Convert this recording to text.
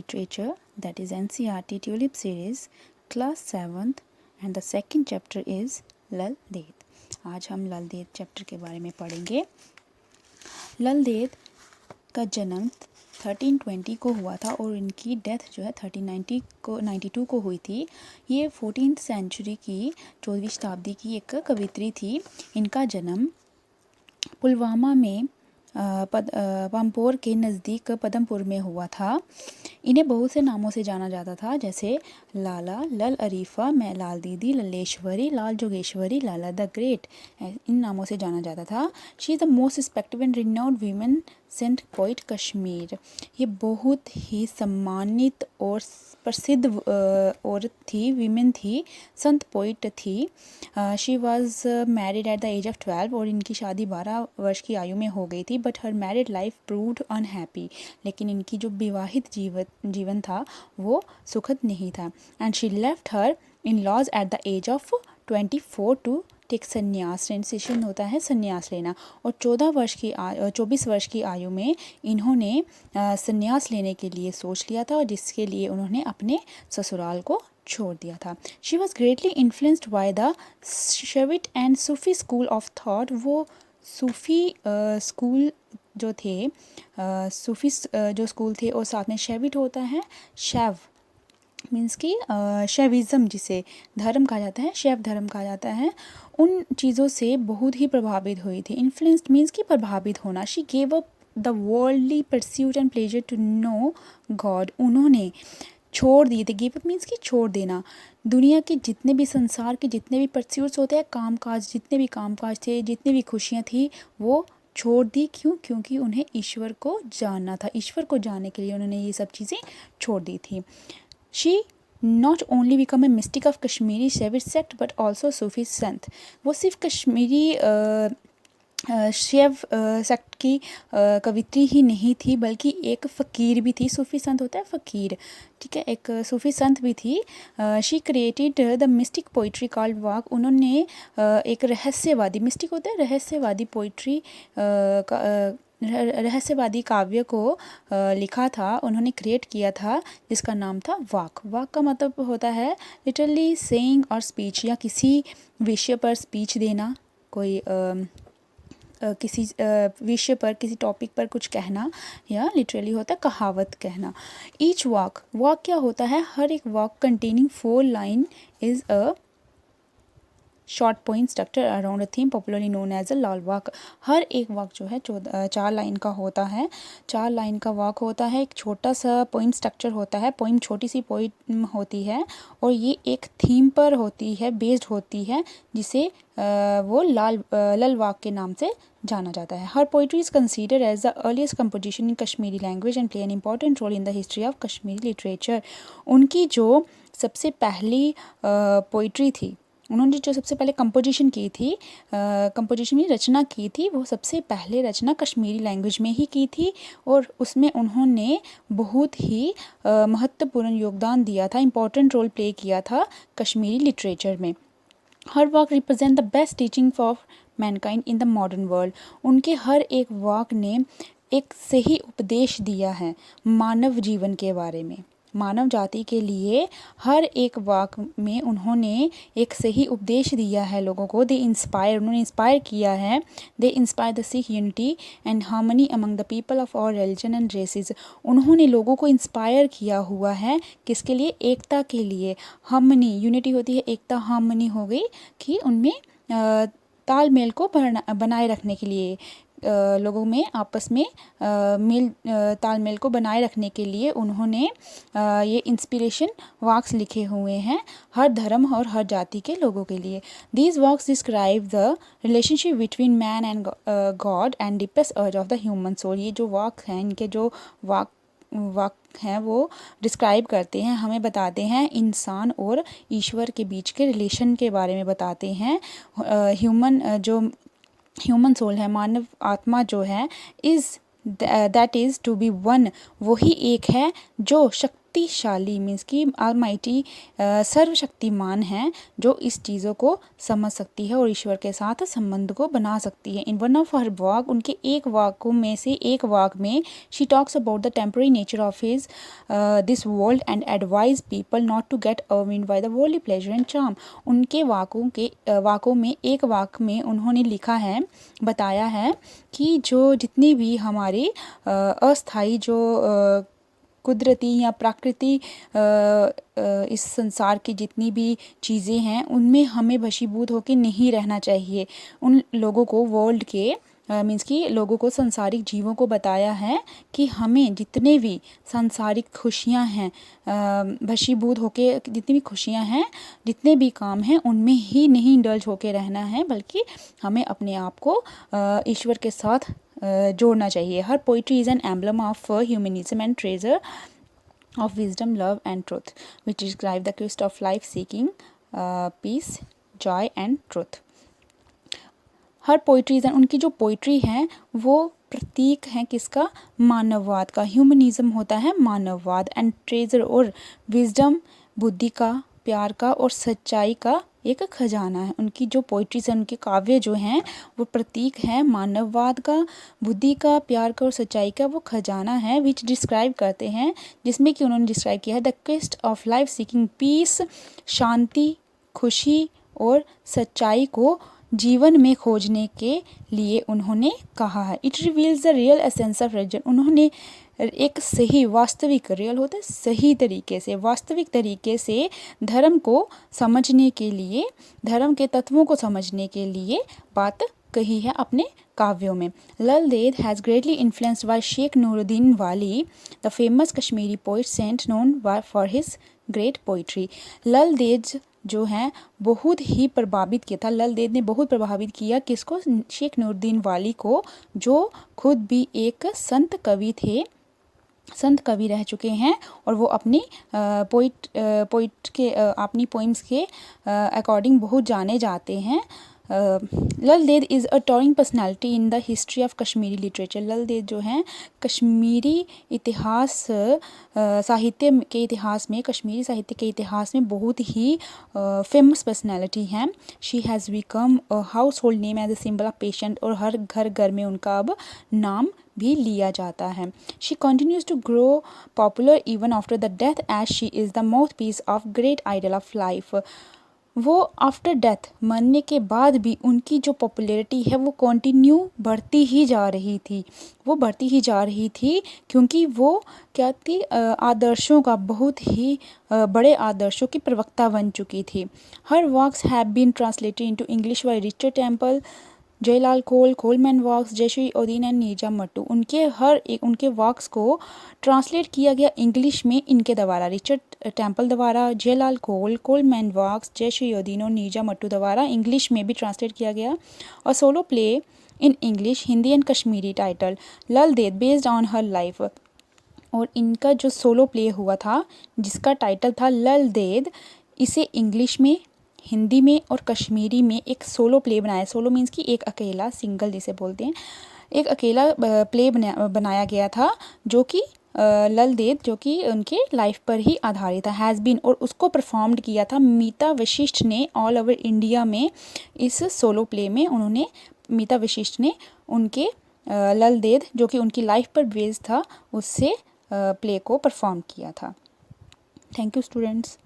Literature, that is NCERT Tulip Series, Class 7th, and the second chapter is लल देद। आज हम लल देद chapter के बारे में पढ़ेंगे। लल देद का जन्म 1320 को हुआ था और इनकी डेथ जो है 1392 को हुई थी। ये 14th सेंचुरी की 14वीं शताब्दी की एक कवित्री थी। इनका जन्म पुलवामा में पामपोर के नज़दीक पदमपुर में हुआ था। इन्हें बहुत से नामों से जाना जाता था, जैसे लाला, लल अरीफ़ा, मैं लाल दीदी, ललेश्वरी, लाल जोगेश्वरी, लाला द ग्रेट, इन नामों से जाना जाता था। She is the most respected and renowned women saint poet Kashmir. ये बहुत ही सम्मानित और प्रसिद्ध औरत थी, वीमेन थी, संत पोइट थी। She was married at the age of 12 और इनकी शादी 12 वर्ष की आयु में हो गई थी। But her married life proved unhappy, लेकिन इनकी जो विवाहित जीवन था वो सुखद नहीं था। And she left her in laws at the age of 24 to take sannyas. Transition होता है संन्यास लेना। और 24 वर्ष की आयु में इन्होंने संन्यास लेने के लिए सोच लिया था, और जिसके लिए उन्होंने अपने ससुराल को छोड़ दिया था। She was greatly influenced by the Shaivite and Sufi school of thought. वो सूफी स्कूल जो थे, सूफी जो स्कूल थे, और साथ में शैविट होता है, शैव मीन्स कि शैविज़म जिसे धर्म कहा जाता है, शैव धर्म कहा जाता है, उन चीज़ों से बहुत ही प्रभावित हुई थी। इन्फ्लुएंस्ड मीन्स कि प्रभावित होना। She gave up the worldly pursuit and pleasure to know God. उन्होंने छोड़ दिए थे। गिव अप मीन्स कि छोड़ देना। दुनिया के जितने भी, संसार के जितने भी परस्यूट्स होते हैं, कामकाज, जितने भी कामकाज थे, जितनी भी खुशियाँ थी, वो छोड़ दी। क्यों? क्योंकि उन्हें ईश्वर को जानना था। ईश्वर को जानने के लिए उन्होंने ये सब चीज़ें छोड़ दी थी। She not only become a mystic of Kashmiri Shaiv sect but also Sufi संत। वो सिर्फ कश्मीरी शैव सेक्ट की कवित्री ही नहीं थी, बल्कि एक फ़कीर भी थी। सूफ़ी संत होता है फ़कीर, ठीक है, एक सूफ़ी संत भी थी। She created the mystic poetry called vakh. उन्होंने एक रहस्यवादी, मिस्टिक होता है रहस्यवादी, पोइट्री रहस्यवादी काव्य को लिखा था, उन्होंने क्रिएट किया था, जिसका नाम था वाक। वाक का मतलब होता है लिटरली सेइंग और स्पीच, या किसी विषय पर स्पीच देना, कोई किसी विषय पर, किसी टॉपिक पर कुछ कहना, या लिटरली होता है कहावत कहना। ईच वाक, वाक क्या होता है? हर एक vakh containing 4 line is a short point structure around a theme popularly known as a Lal vakh. हर एक वाक जो है 4 लाइन का होता है। 4 लाइन का वाक होता है। एक छोटा सा पॉइंट स्ट्रक्चर होता है, पोइम छोटी सी पोइम होती है, और ये एक थीम पर होती है, बेस्ड होती है, जिसे वो लल वाक के नाम से जाना जाता है। Her poetry is considered as the earliest composition in Kashmiri language and play an important role in the history of Kashmiri literature. उनकी जो सबसे पहली पोइट्री थी, उन्होंने जो सबसे पहले कंपोजिशन की थी, कंपोजिशन में रचना की थी, वो सबसे पहले रचना कश्मीरी लैंग्वेज में ही की थी, और उसमें उन्होंने बहुत ही महत्वपूर्ण योगदान दिया था, इम्पॉर्टेंट रोल प्ले किया था कश्मीरी लिटरेचर में। Her work represent the best teaching for Mankind in the modern world. उनके हर एक वाक ने एक सही उपदेश दिया है मानव जीवन के बारे में, मानव जाति के लिए। हर एक वाक में उन्होंने एक सही उपदेश दिया है लोगों को। उन्होंने इंस्पायर किया है। They inspire the Sikh unity and harmony among the people of all religion and races. उन्होंने लोगों को इंस्पायर किया हुआ है, किसके लिए? एकता के लिए। हार्मनी, यूनिटी होती है एकता, हार्मनी हो गई कि उनमें तालमेल को बनाए रखने के लिए, लोगों में आपस में तालमेल को बनाए रखने के लिए उन्होंने ये इंस्पिरेशन वर्क्स लिखे हुए हैं, हर धर्म और हर जाति के लोगों के लिए। These works describe the relationship between man and God and deepest urge of the human soul. ये जो वर्क हैं, इनके जो वाक हैं, वो डिस्क्राइब करते हैं, हमें बताते हैं इंसान और ईश्वर के बीच के रिलेशन के बारे में बताते हैं। ह्यूमन सोल है, मानव आत्मा जो है, that is to be one, वही एक है जो शक्तिशाली मीन्स कि ऑलमाइटी सर्वशक्तिमान है, जो इस चीज़ों को समझ सकती है और ईश्वर के साथ संबंध को बना सकती है। In one of her vakh, उनके एक वाक्यों में से एक वाक में she talks about the temporary nature of his this world and advise people not to get unwind by the worldly pleasure and charm. उनके वाकों में एक वाक में उन्होंने लिखा है, बताया है कि जो जितनी भी हमारी अस्थाई जो कुदरती या प्राकृति इस संसार की जितनी भी चीज़ें हैं उनमें हमें वशीभूत होकर नहीं रहना चाहिए। उन लोगों को वर्ल्ड के मीन्स कि लोगों को संसारिक जीवों को बताया है कि हमें जितने भी सांसारिक खुशियां हैं वशीभूत होके, जितनी भी खुशियां हैं, जितने भी काम हैं उनमें ही नहीं इंडल्ज होके रहना है, बल्कि हमें अपने आप को ईश्वर के साथ जोड़ना चाहिए। Her poetry is an emblem of humanism and treasure of wisdom, love and truth, which describe the quest of life seeking peace, joy and truth. Her poetries उनकी जो पोइट्री है वो प्रतीक है किसका? मानववाद का। ह्यूमनिज्म होता है मानववाद, एंड ट्रेजर और विजडम बुद्धि का, प्यार का और सच्चाई का एक खजाना है। उनकी जो पोइट्रीज है, उनके काव्य जो हैं वो प्रतीक है मानववाद का, बुद्धि का, प्यार का और सच्चाई का वो खजाना है, विच डिस्क्राइब करते हैं, जिसमें कि उन्होंने डिस्क्राइब किया है the quest of life seeking peace, शांति, खुशी और सच्चाई को जीवन में खोजने के लिए उन्होंने कहा है। It reveals the real essence of religion. उन्होंने एक सही वास्तविक, रियल होता है सही तरीके से, वास्तविक तरीके से धर्म को समझने के लिए, धर्म के तत्वों को समझने के लिए बात कही है अपने काव्यों में। Lal Ded has greatly influenced by Sheikh Nooruddin Wali, the famous Kashmiri poet saint known for his great poetry. Lal Ded जो हैं बहुत ही प्रभावित किया था, लल देद ने बहुत प्रभावित किया किसको? शेख नूरुद्दीन वाली को, जो खुद भी एक संत कवि थे, संत कवि रह चुके हैं, और वो अपनी पोइट के अपनी पोइम्स के अकॉर्डिंग बहुत जाने जाते हैं। Lal Ded is a towering personality in the history of Kashmiri literature. Lal Ded जो हैं कश्मीरी इतिहास, साहित्य के इतिहास में, कश्मीरी साहित्य के इतिहास में बहुत ही फेमस पर्सनैलिटी हैं। She has become a household name as a symbol of patient, और हर घर में उनका अब नाम भी लिया जाता है। She continues to grow popular even after the death, as she is the mouthpiece of great idol of life. वो आफ्टर डेथ, मरने के बाद भी उनकी जो पॉपुलैरिटी है वो कंटिन्यू बढ़ती ही जा रही थी, वो बढ़ती ही जा रही थी, क्योंकि वो क्या थी? आदर्शों का, बहुत ही बड़े आदर्शों की प्रवक्ता बन चुकी थी। Her works have been translated into English by Richard Temple, Jayalal Kaul, Coleman Barks, Jaishree Odin and Neerja Mattoo. उनके हर एक उनके वर्क्स को ट्रांसलेट किया गया इंग्लिश में इनके द्वारा, रिचर्ड टेम्पल द्वारा, जयलाल कोल, कोलमैन वर्क्स, जयश्री उदीन और नीजा मट्टू द्वारा इंग्लिश में भी ट्रांसलेट किया गया। और solo play in English, Hindi and Kashmiri title लल देद बेस्ड ऑन हर लाइफ। और इनका जो सोलो प्ले हुआ था जिसका टाइटल था लल देद, इसे इंग्लिश में, हिंदी में और कश्मीरी में एक सोलो प्ले बनाया। सोलो मीन्स कि एक अकेला, सिंगल जिसे बोलते हैं, एक अकेला प्ले बनाया गया था, जो कि लल देद, जो कि उनके लाइफ पर ही आधारित था, हैज़ बीन, और उसको परफॉर्म्ड किया था मीता वशिष्ठ ने ऑल ओवर इंडिया में। इस सोलो प्ले में उन्होंने, मीता वशिष्ठ ने उनके लल देद जो कि उनकी लाइफ पर बेस्ड था, उससे प्ले को परफॉर्म किया था। Thank you students.